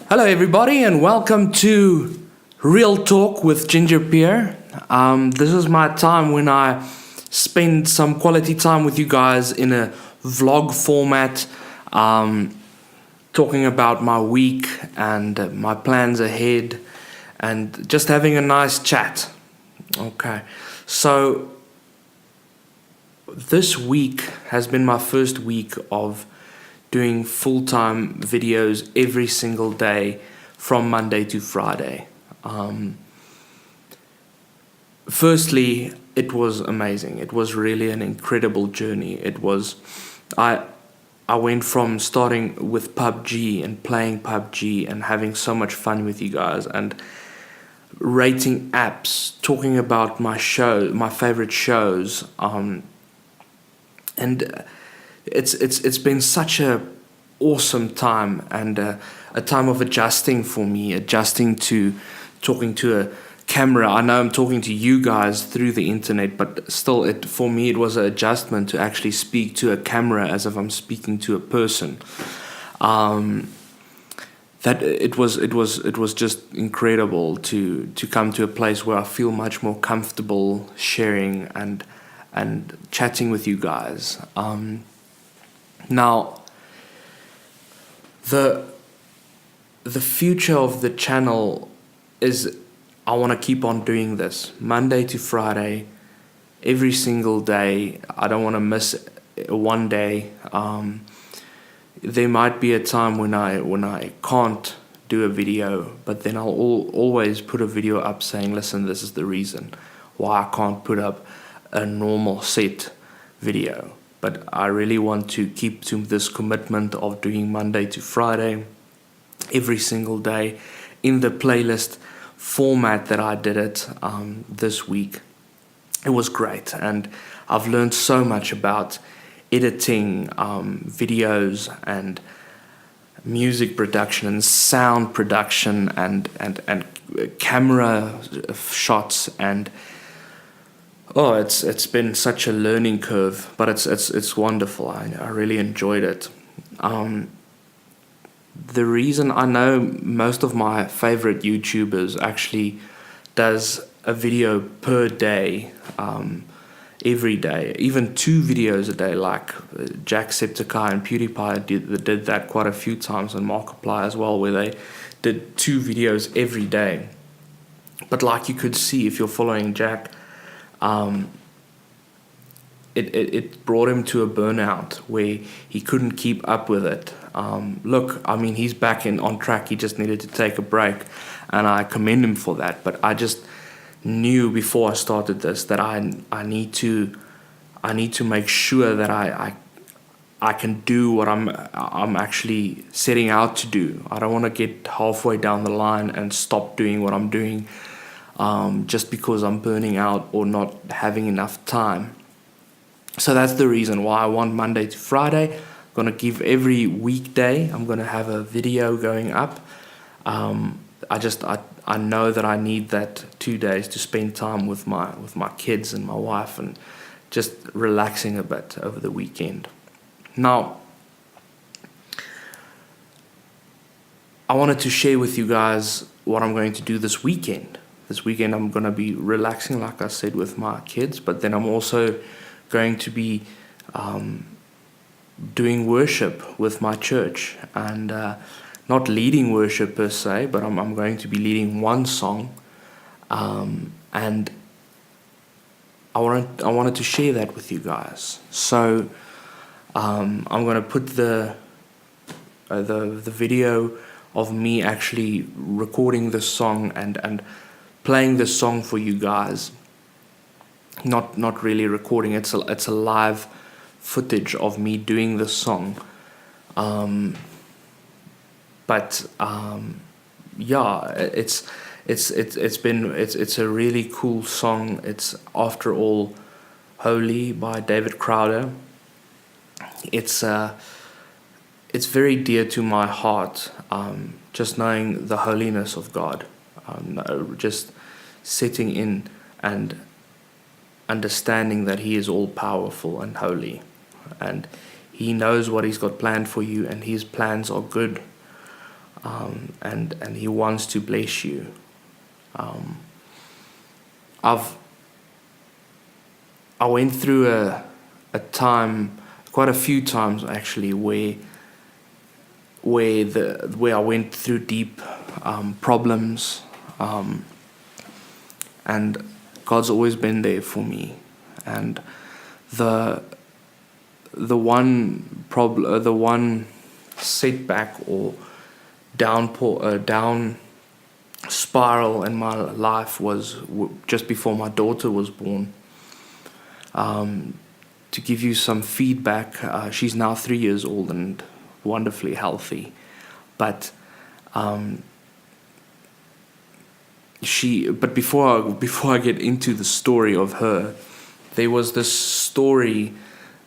Hello, everybody, and welcome to Real Talk with Ginger Beer. This is my time when I spend some quality time with you guys in a vlog format, talking about my week and my plans ahead, and just having a nice chat. Okay, so this week has been my first week of doing full-time videos every single day from Monday to Friday. Firstly, it was amazing. It was really an incredible journey. I went from starting with PUBG and playing PUBG and having so much fun with you guys and rating apps, talking about my favorite shows, and it's been such a awesome time and a time of adjusting for me, adjusting to talking to a camera. I know I'm talking to you guys through the internet, but still, for me it was an adjustment to actually speak to a camera as if I'm speaking to a person. That it was just incredible to come to a place where I feel much more comfortable sharing and chatting with you guys. Now, the future of the channel is I want to keep on doing this Monday to Friday, every single day. I don't want to miss one day. There might be a time when I can't do a video, but then I'll always put a video up saying, listen, this is the reason why I can't put up a normal set video. But I really want to keep to this commitment of doing Monday to Friday every single day in the playlist format that I did it this week. It was great, and I've learned so much about editing videos and music production and sound production and camera shots, and it's been such a learning curve, but it's wonderful. I really enjoyed it. The reason I know most of my favorite YouTubers actually does a video per day, every day, even 2 videos a day, like Jacksepticeye and PewDiePie did that quite a few times, and Markiplier as well, where they did 2 videos every day. But like you could see, if you're following Jack, it brought him to a burnout where he couldn't keep up with it. Look, I mean, he's back on track. He just needed to take a break, and I commend him for that. But I just knew before I started this that I need to make sure that I can do what I'm actually setting out to do. I don't want to get halfway down the line and stop doing what I'm doing, just because I'm burning out or not having enough time. So that's the reason why I want Monday to Friday. I'm going to give every weekday, I'm going to have a video going up. I know that I need that 2 days to spend time with my kids and my wife and just relaxing a bit over the weekend. Now, I wanted to share with you guys what I'm going to do this weekend. This weekend I'm going to be relaxing, like I said, with my kids, but then I'm also going to be doing worship with my church, and not leading worship per se, but I'm going to be leading one song, and I wanted to share that with you guys. So I'm going to put the video of me actually recording this song and playing this song for you guys. Not really recording, it's a live footage of me doing the song. Yeah, it's a really cool song. It's After All Holy by David Crowder. It's very dear to my heart, just knowing the holiness of God, just sitting in and understanding that He is all powerful and holy, and He knows what He's got planned for you, and His plans are good. and He wants to bless you. I've I went through a time, quite a few times actually, where I went through deep problems, and God's always been there for me. And the the one setback or down spiral in my life was just before my daughter was born. To give you some feedback, she's now 3 years old and wonderfully healthy, but before I get into the story of her, there was this story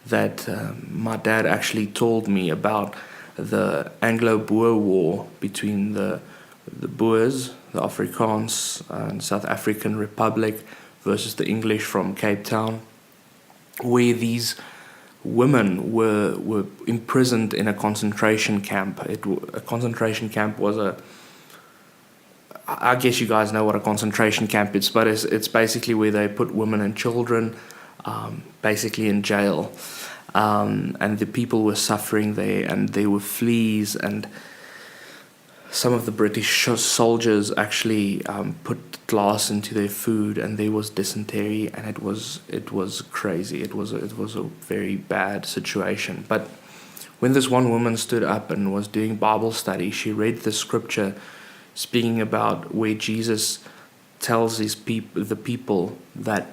that my dad actually told me about the Anglo-Boer War between the Boers, the Afrikaans and South African Republic, versus the English from Cape Town, where these women were imprisoned in a concentration camp. A concentration camp was I guess you guys know what a concentration camp is, but it's basically where they put women and children basically in jail. And the people were suffering there, and there were fleas, and some of the British soldiers actually put glass into their food, and there was dysentery, and it was crazy. It was a very bad situation. But when this one woman stood up and was doing Bible study, she read the scripture speaking about where Jesus tells the people that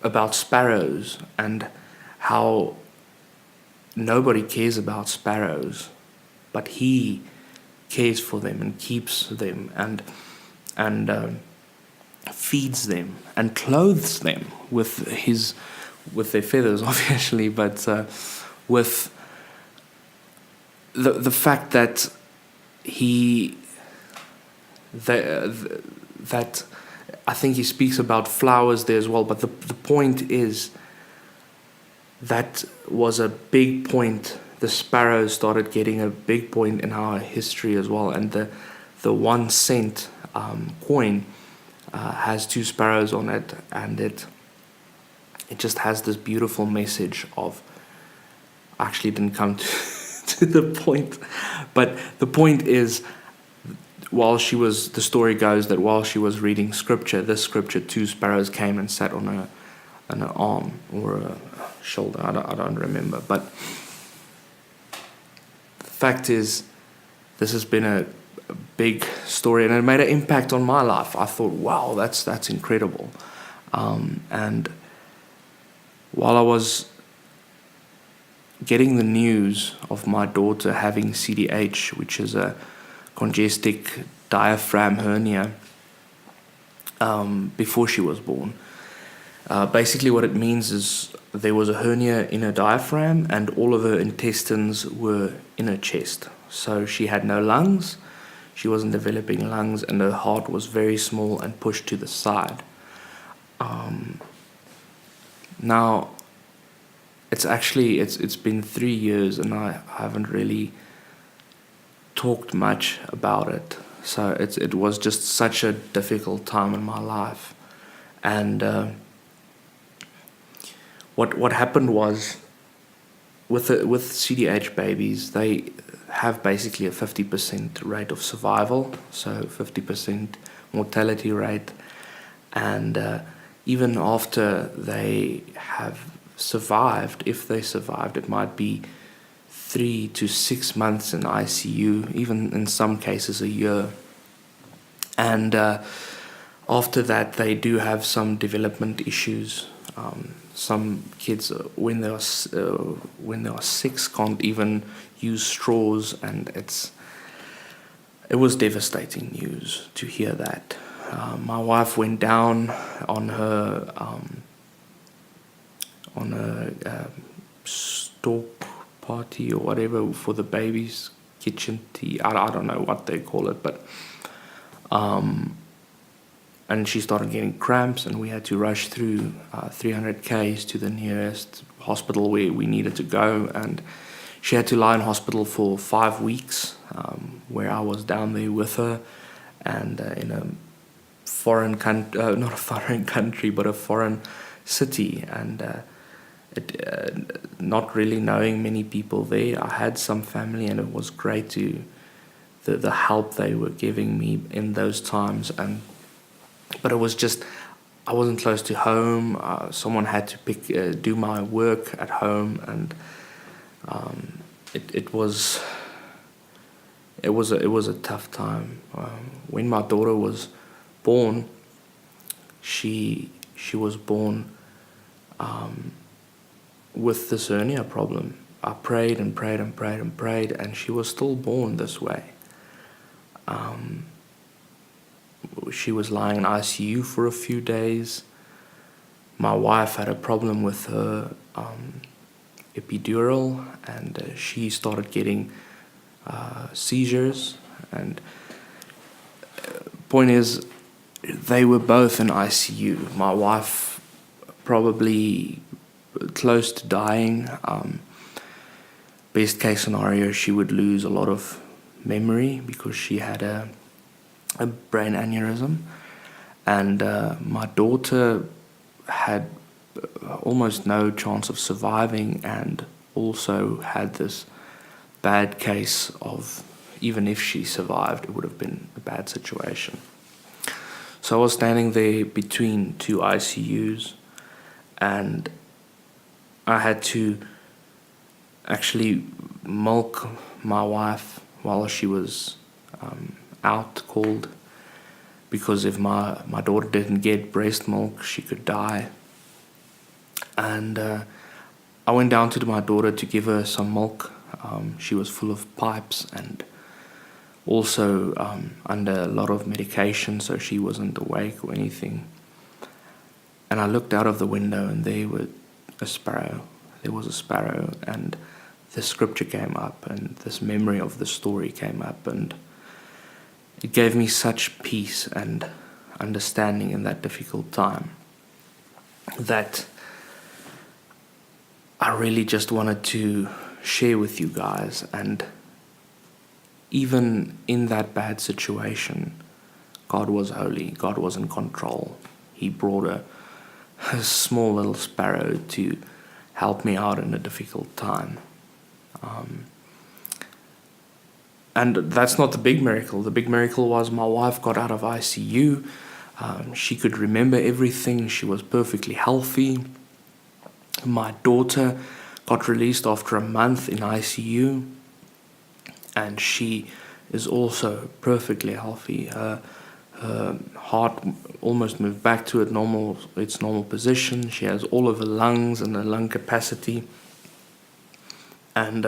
about sparrows, and how nobody cares about sparrows, but He cares for them and keeps them and feeds them and clothes them with their feathers, obviously, but with the fact that that I think He speaks about flowers there as well. But the point is, that was a big point. The sparrows started getting a big point in our history as well. And the 1 cent coin has 2 sparrows on it, and it just has this beautiful message of, actually didn't come to the point, but the point is, the story goes that while she was reading this scripture, 2 sparrows came and sat on an arm or a shoulder. I don't remember. But the fact is, this has been a big story, and it made an impact on my life. I thought, wow, that's incredible. And while I was getting the news of my daughter having CDH, which is a congestic diaphragm hernia, before she was born. Basically what it means is there was a hernia in her diaphragm, and all of her intestines were in her chest. So she had no lungs, she wasn't developing lungs, and her heart was very small and pushed to the side. Now, it's been 3 years, and I haven't really talked much about it. So it was just such a difficult time in my life. And what happened was, with CDH babies, they have basically a 50% rate of survival, so 50% mortality rate. And even after they have survived, if they survived, it might be 3 to 6 months in ICU, even in some cases a year. And after that, they do have some development issues. Some kids, when they are 6, can't even use straws, and it was devastating news to hear that. My wife went down on her stalk party or whatever for the baby's kitchen tea. I don't know what they call it, but and she started getting cramps, and we had to rush through 300 k's to the nearest hospital where we needed to go, and she had to lie in hospital for 5 weeks where I was down there with her, and in a not a foreign country, but a foreign city, and not really knowing many people there. I had some family, and it was great to the help they were giving me in those times, but it was just I wasn't close to home. Someone had to do my work at home, and it was a tough time. When my daughter was born, she was born with this hernia problem. I prayed and prayed and prayed and prayed, and she was still born this way. She was lying in ICU for a few days. My wife had a problem with her epidural, and she started getting seizures. And point is, they were both in ICU. My wife probably close to dying. Best case scenario, she would lose a lot of memory because she had a brain aneurysm, and my daughter had almost no chance of surviving, and also had this bad case of, even if she survived, it would have been a bad situation. So I was standing there between two ICUs, and I had to actually milk my wife while she was out cold, because if my daughter didn't get breast milk, she could die. And I went down to my daughter to give her some milk. She was full of pipes and also under a lot of medication, so she wasn't awake or anything. And I looked out of the window, and there was a sparrow, and the scripture came up, and this memory of the story came up, and it gave me such peace and understanding in that difficult time that I really just wanted to share with you guys. And even in that bad situation, God was holy. God was in control. He brought a small little sparrow to help me out in a difficult time. And that's not the big miracle. The big miracle was my wife got out of ICU. She could remember everything. She was perfectly healthy. My daughter got released after a month in ICU, and she is also perfectly healthy. Her heart almost moved back to its normal position. She has all of her lungs and her lung capacity. And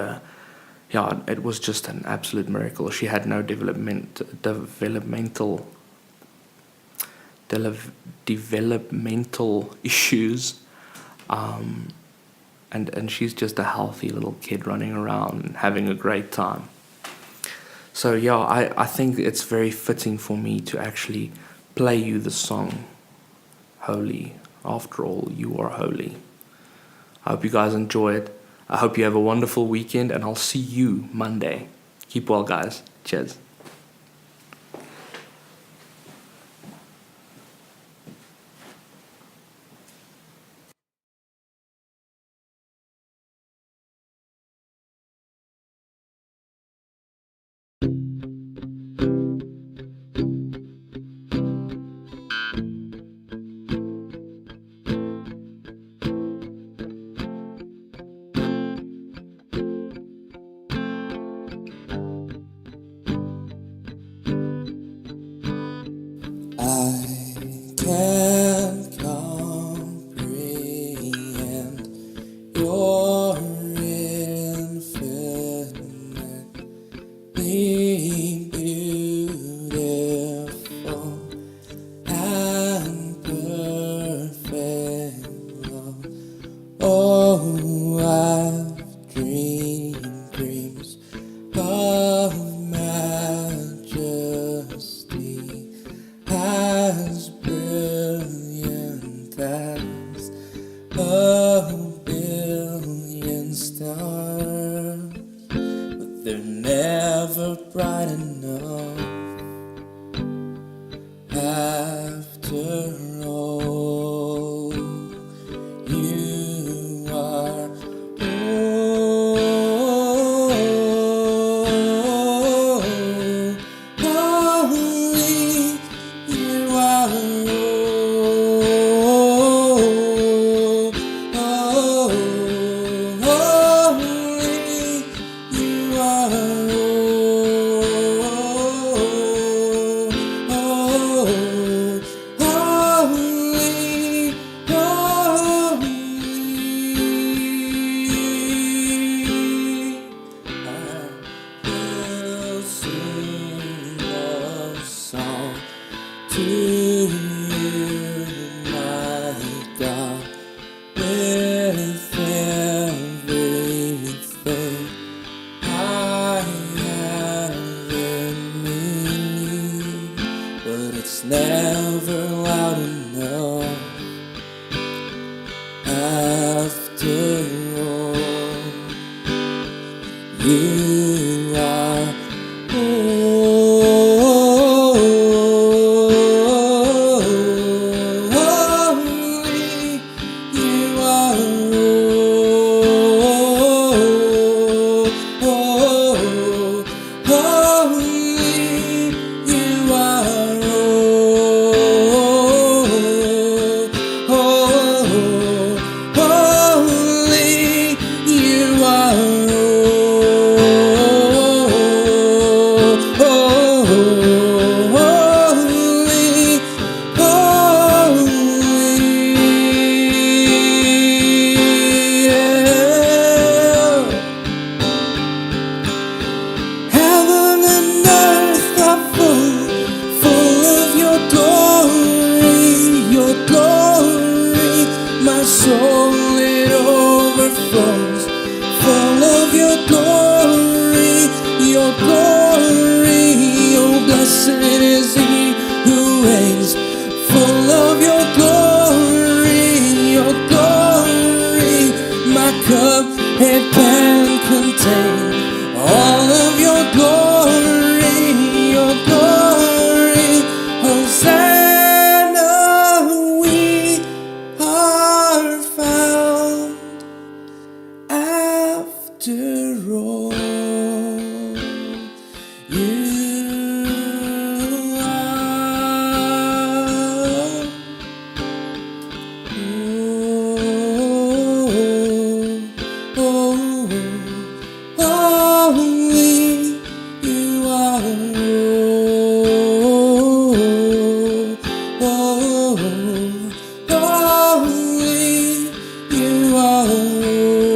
it was just an absolute miracle. She had no developmental issues, and she's just a healthy little kid running around and having a great time. So I think it's very fitting for me to actually play you the song, Holy. After all, you are holy. I hope you guys enjoy it. I hope you have a wonderful weekend, and I'll see you Monday. Keep well, guys. Cheers. I can't comprehend your infinitely beautiful and perfect love. Oh, I've dreamed dreams of majesty as brilliant as a billion stars, but they're never never bright enough. After all, you are holy. You are holy. You are to you, my God, with everything I have in me, but it's never loud enough. After all, you are holy. You are holy. You are holy. You are Heaven and earth are full of your glory, your glory. My soul it overflows, full of your glory, your glory. Oh, blessed is he who reigns, full of your glory, your glory. My cup it can contain all of your glory, your glory. Hosanna, we are found after all. You are holy. You are holy. You are holy. You are